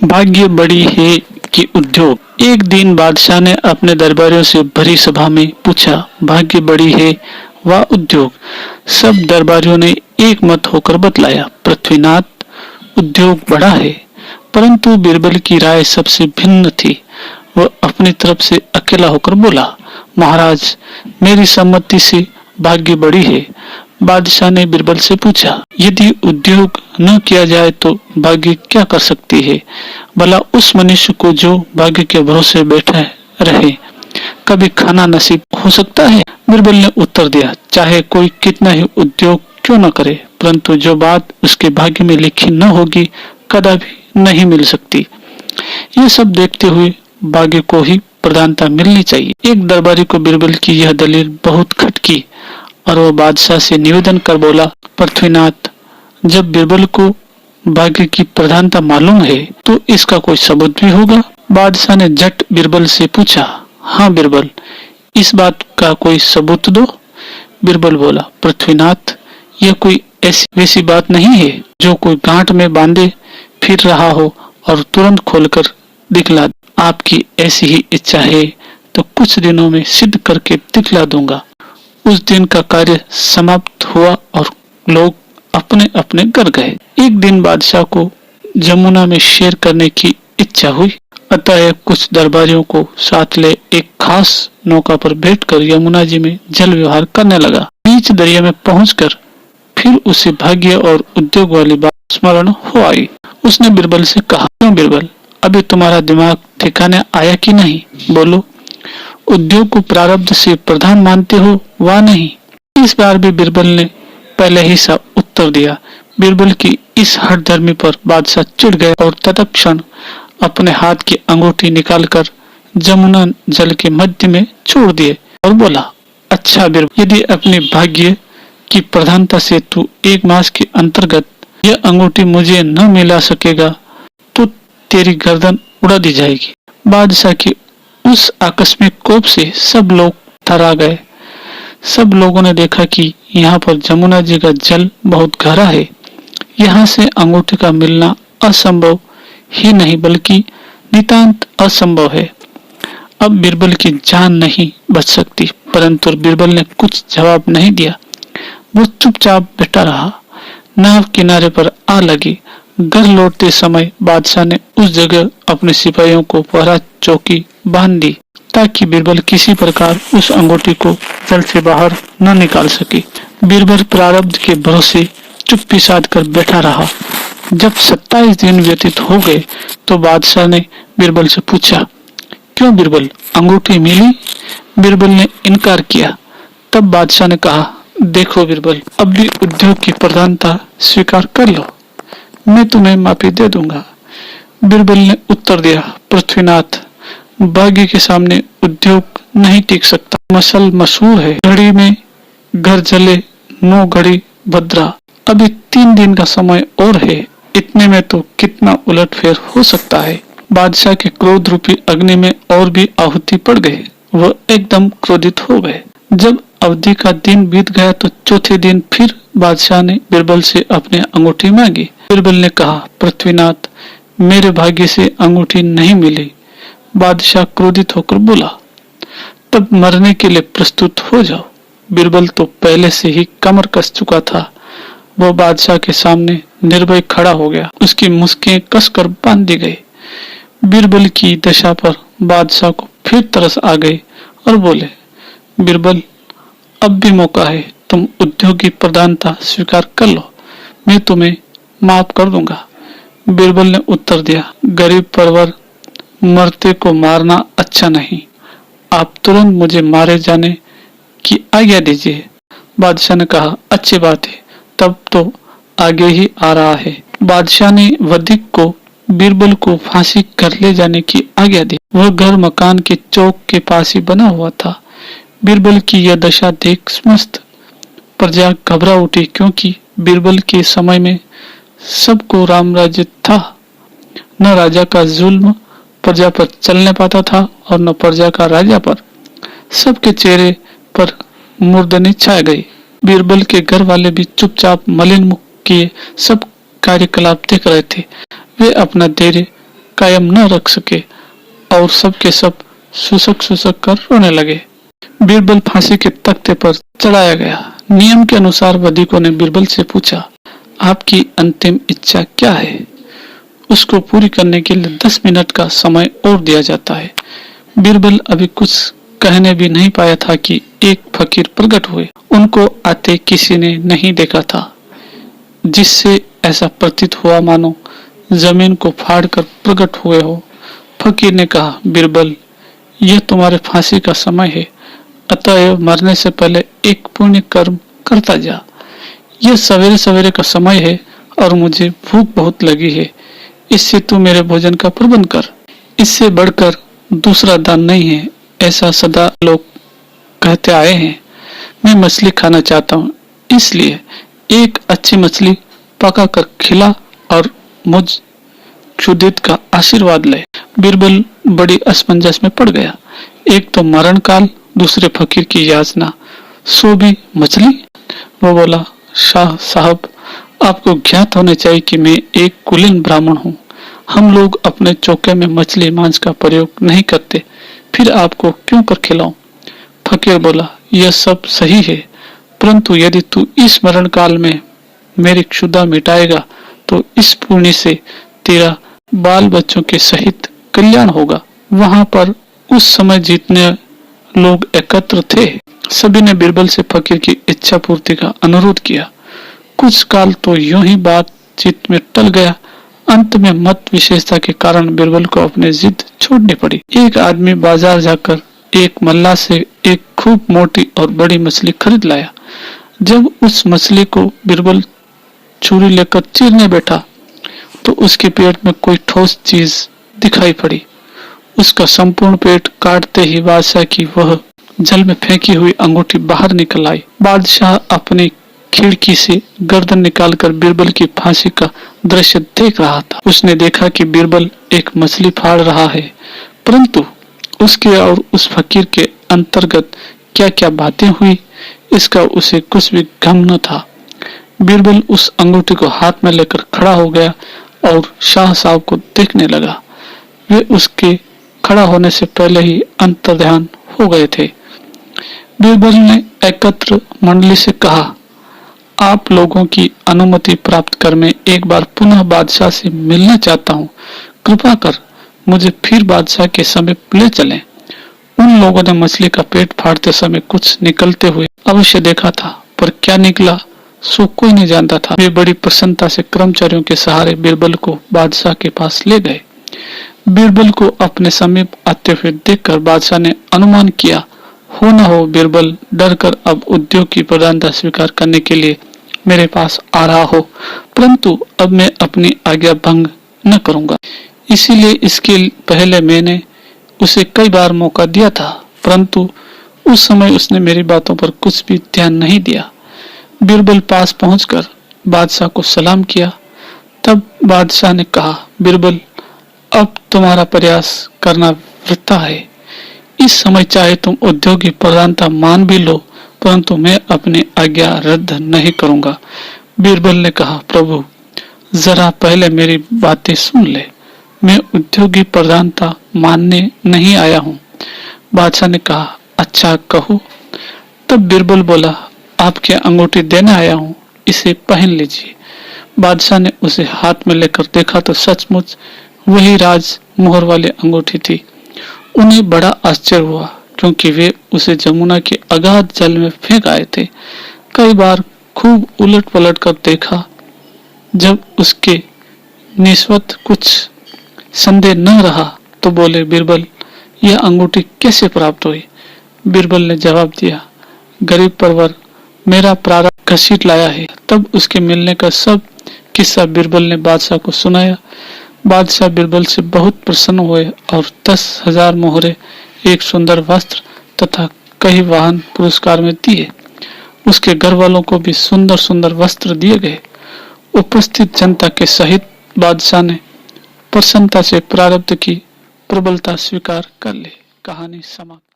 भाग्य बड़ी है कि उद्योग। एक दिन बादशाह ने अपने दरबारियों से भरी सभा में पूछा, भाग्य बड़ी है व उद्योग। सब दरबारियों ने एक मत होकर बतलाया, पृथ्वीनाथ, उद्योग बड़ा है। परंतु बीरबल की राय सबसे भिन्न थी। वह अपनी तरफ से अकेला होकर बोला, महाराज, मेरी सम्मति से भाग्य बड़ी है। बादशाह ने बीरबल से पूछा, यदि उद्योग न किया जाए तो भाग्य क्या कर सकती है? भला उस मनुष्य को जो भाग्य के भरोसे बैठा रहे, कभी खाना नसीब हो सकता है? बीरबल ने उत्तर दिया, चाहे कोई कितना ही उद्योग क्यों न करे, परंतु जो बात उसके भाग्य में लिखी न होगी कदापि नहीं मिल सकती। ये सब देखते हुए भाग्य को ही प्रधानता मिलनी चाहिए। एक दरबारी को बीरबल की यह दलील बहुत खटकी और वह बादशाह से निवेदन कर बोला, पृथ्वीनाथ, जब बीरबल को भाग्य की प्रधानता मालूम है तो इसका कोई सबूत भी होगा। बादशाह ने झट बीरबल से पूछा, हाँ बीरबल, इस बात का कोई सबूत दो। बीरबल बोला, पृथ्वीनाथ, यह कोई ऐसी वैसी बात नहीं है जो कोई गांठ में बांधे फिर रहा हो और तुरंत खोलकर दिखला। आपकी ऐसी ही इच्छा है तो कुछ दिनों में सिद्ध करके दिखला दूंगा। उस दिन का कार्य समाप्त हुआ और लोग अपने अपने घर गए। एक दिन बादशाह को जमुना में शेर करने की इच्छा हुई, अतः कुछ दरबारियों को साथ ले एक खास नौका पर बैठकर यमुना जी में जल विहार करने लगा। बीच दरिया में पहुंचकर फिर उसे भाग्य और उद्योग वाली बात स्मरण हो आई। उसने बीरबल से कहा, क्यों बीरबल, अभी तुम्हारा दिमाग ठिकाने आया कि नहीं? बोलो, उद्योग को प्रारब्ध से प्रधान मानते हो वा नहीं? इस बार भी बीरबल ने पहले ही सा उत्तर दिया। बीरबल की इस हठधर्मी पर बादशाह चिढ़ गए और तत्क्षण अपने हाथ की अंगूठी निकालकर जमुना जल के मध्य में छोड़ दिए और बोला, अच्छा बीरबल, यदि अपने भाग्य की प्रधानता से तू एक मास के अंतर्गत यह अंगूठी मुझे न मिला सकेगा तो तेरी गर्दन उड़ा दी जाएगी। बादशाह की उस आकस्मिक कोप से सब लोग थर्रा गए। सब लोगों ने देखा कि यहाँ पर जमुना जी का जल बहुत गहरा है। यहाँ से अंगूठी का मिलना असंभव ही नहीं बल्कि नितांत असंभव है। अब बीरबल की जान नहीं बच सकती, परंतु बीरबल ने कुछ जवाब नहीं दिया। वो चुपचाप बैठा रहा। नाव किनारे पर आ लगी। घर लौटते समय बादशाह ने उस जगह अपने सिपाहियों को पहरा चौकी बांध दी ताकि बीरबल किसी प्रकार उस अंगूठी को जल से बाहर न निकाल सके। बीरबल प्रारब्ध के भरोसे चुप्पी साध कर बैठा रहा। जब 27 दिन व्यतीत हो गए तो बादशाह ने बीरबल से पूछा, क्यों बीरबल, अंगूठी मिली? बीरबल ने इनकार किया। तब बादशाह ने कहा, देखो बीरबल, अब भी उद्योग की प्रधानता स्वीकार कर लो, मैं तुम्हें माफी दे दूंगा। बीरबल ने उत्तर दिया, पृथ्वीनाथ, भाग्य के सामने उद्योग नहीं टिक सकता। मसल मशहूर है, घड़ी में घर जले 9 घड़ी भद्रा। अभी 3 दिन का समय और है, इतने में तो कितना उलटफेर हो सकता है। बादशाह के क्रोध रूपी अग्नि में और भी आहुति पड़ गए। वह एकदम क्रोधित हो गए। जब अवधि का दिन बीत गया तो चौथे दिन फिर बादशाह ने बीरबल से अपनी अंगूठी मांगी। बीरबल ने कहा, पृथ्वीनाथ, मेरे भाग्य से अंगूठी नहीं मिली। बादशाह क्रोधित होकर बोला, तब मरने के लिए प्रस्तुत हो जाओ। बीरबल तो पहले से ही कमर कस चुका था। वह बादशाह के सामने निर्भय खड़ा हो गया। उसकी मुस्कें कसकर बांध दी गई। बीरबल की दशा पर बादशाह को फिर तरस आ गई और बोले, बीरबल, अब भी मौका है, तुम उद्योग की प्रधानता स्वीकार कर लो, मैं तुम्हें माफ कर दूंगा। बीरबल ने उत्तर दिया, गरीब परवर मरते को मारना अच्छा नहीं, आप तुरंत मुझे मारे जाने की आज्ञा दीजिए। बादशाह ने कहा, अच्छी बात है, तब तो आगे ही आ रहा है। बादशाह ने वधिक को बीरबल को फांसी कर ले जाने की आज्ञा दी। वह घर मकान के चौक के पास ही बना हुआ था। बीरबल की यह दशा देख समस्त प्रजा घबरा उठी, क्योंकि बीरबल के समय में सबको राम राज्य था। न राजा का जुल्म प्रजा पर चलने पाता था और न प्रजा का राजा पर। सबके चेहरे पर मूर्धनी छा गई। बीरबल के घर वाले भी चुपचाप मलिन मुख किए सब कार्यकलाप देख रहे थे। वे अपना धैर्य कायम न रख सके और सबके सब सुसक सुसक कर रोने लगे। बीरबल फांसी के तख्ते पर चढ़ाया गया। नियम के अनुसार वधिकों ने बीरबल से पूछा, आपकी अंतिम इच्छा क्या है? उसको पूरी करने के लिए 10 मिनट का समय और दिया जाता है। बीरबल अभी कुछ कहने भी नहीं पाया था कि एक फकीर प्रकट हुए। उनको आते किसी ने नहीं देखा था, जिससे ऐसा प्रतीत हुआ मानो जमीन को फाड़कर प्रकट हुए हो। फकीर ने कहा, बीरबल, यह तुम्हारे फांसी का समय है, अतएव मरने से पहले एक पुण्य कर्म करता जा। यह सवेरे सवेरे का समय है और मुझे भूख बहुत लगी है, इससे तू मेरे भोजन का प्रबंध कर। इससे बढ़कर दूसरा दान नहीं है, ऐसा सदा लोग कहते आए हैं। मैं मछली खाना चाहता हूँ, इसलिए एक अच्छी मछली पका कर खिला और मुझ क्षुधित का आशीर्वाद ले। बीरबल बड़ी असमंजस में पड़ गया। एक तो मरण काल, दूसरे फकीर की याचना, सो भी मछली। वो बोला, शाह साहब, आपको ज्ञात होने चाहिए कि मैं एक कुलीन ब्राह्मण हूँ। हम लोग अपने चौके में मछली मांस का प्रयोग नहीं करते, फिर आपको क्यों कर खिलाऊं? फकीर बोला, यह सब सही है, परंतु यदि तू इस मरण काल में मेरी क्षुधा मिटाएगा तो इस पुण्य से तेरा बाल बच्चों के सहित कल्याण होगा। वहां पर उस समय जितने लोग एकत्र थे, सभी ने बीरबल से फकीर की इच्छा पूर्ति का अनुरोध किया। कुछ काल तो यूं ही बातचीत में टल गया। अंत में मत विशेषता के कारण बीरबल को अपनी जिद छोड़नी पड़ी। एक आदमी बाजार जाकर एक मल्लाह से एक खूब मोटी और बड़ी मछली खरीद लाया। जब उस मछली को बीरबल छुरी लेकर चीरने बैठा तो उसके पेट में कोई ठोस चीज दिखाई पड़ी। उसका संपूर्ण पेट काटते ही बादशाह की वह जल में फेंकी हुई अंगूठी बाहर निकल आई। बादशाह अपनी खिड़की से गर्दन निकालकर बीरबल की फांसी का दृश्य देख रहा था। उसने देखा कि बीरबल एक मछली फाड़ रहा है, परंतु उसके और उस फकीर के अंतर्गत क्या क्या बातें हुई, इसका उसे कुछ भी गम न था। बीरबल उस अंगूठी को हाथ में लेकर खड़ा हो गया और शाह साहब को देखने लगा। वे उसके खड़ा होने से पहले ही अंतर्ध्यान हो गए थे। बीरबल ने एकत्र मंडली से कहा, आप लोगों की अनुमति प्राप्त कर मैं एक बार पुनः बादशाह से मिलना चाहता हूँ। कृपा कर मुझे फिर बादशाह के समीप ले चलें। उन लोगों ने मछली का पेट फाड़ते समय कुछ निकलते हुए अवश्य देखा था, पर क्या निकला सो कोई नहीं जानता था। वे बड़ी प्रसन्नता से कर्मचारियों के सहारे बीरबल को बादशाह के पास ले गए। बीरबल को अपने समीप आते हुए देखकर बादशाह ने अनुमान किया, हो न हो बीरबल डर कर अब उद्योग की प्रधानता स्वीकार करने के लिए मेरे पास आ रहा हो, परंतु अब मैं अपनी आज्ञा भंग न करूंगा। इसीलिए इसके पहले मैंने उसे कई बार मौका दिया था, परंतु उस समय उसने मेरी बातों पर कुछ भी ध्यान नहीं दिया। बीरबल पास पहुंचकर बादशाह को सलाम किया। तब बादशाह ने कहा, बीरबल, अब तुम्हारा प्रयास करना वृथा है। इस समय चाहे तुम उद्योगी प्रधानता मान भी लो, परंतु मैं अपनी आज्ञा रद्द नहीं करूंगा। बीरबल ने कहा, प्रभु, जरा पहले मेरी बातें सुन ले। मैं उद्योगी प्रधानता मानने नहीं आया हूँ। बादशाह ने कहा, अच्छा कहो। तब बीरबल बोला, आपके अंगूठी देने आया हूँ, इसे पहन लीजिए। बादशाह ने उसे हाथ में लेकर देखा तो सचमुच वही राज मोहर वाली अंगूठी थी। उन्हें बड़ा आश्चर्य हुआ, क्योंकि वे उसे जमुना के अगाध जल में फेंक आए थे। कई बार खूब उलट पलट कर देखा। जब उसके निस्वत कुछ संदेह न रहा तो बोले, बीरबल, यह अंगूठी कैसे प्राप्त हुई? बीरबल ने जवाब दिया, गरीब परवर मेरा प्रारब्ध घसीट लाया है। तब उसके मिलने का सब किस्सा बीरबल ने बादशाह को सुनाया। बादशाह बीरबल से बहुत प्रसन्न हुए और 10,000 मोहरे, एक सुंदर वस्त्र तथा कई वाहन पुरस्कार में दिए। उसके घर वालों को भी सुंदर सुंदर वस्त्र दिए गए। उपस्थित जनता के सहित बादशाह ने प्रसन्नता से प्रारब्ध की प्रबलता स्वीकार कर ली। कहानी समाप्त।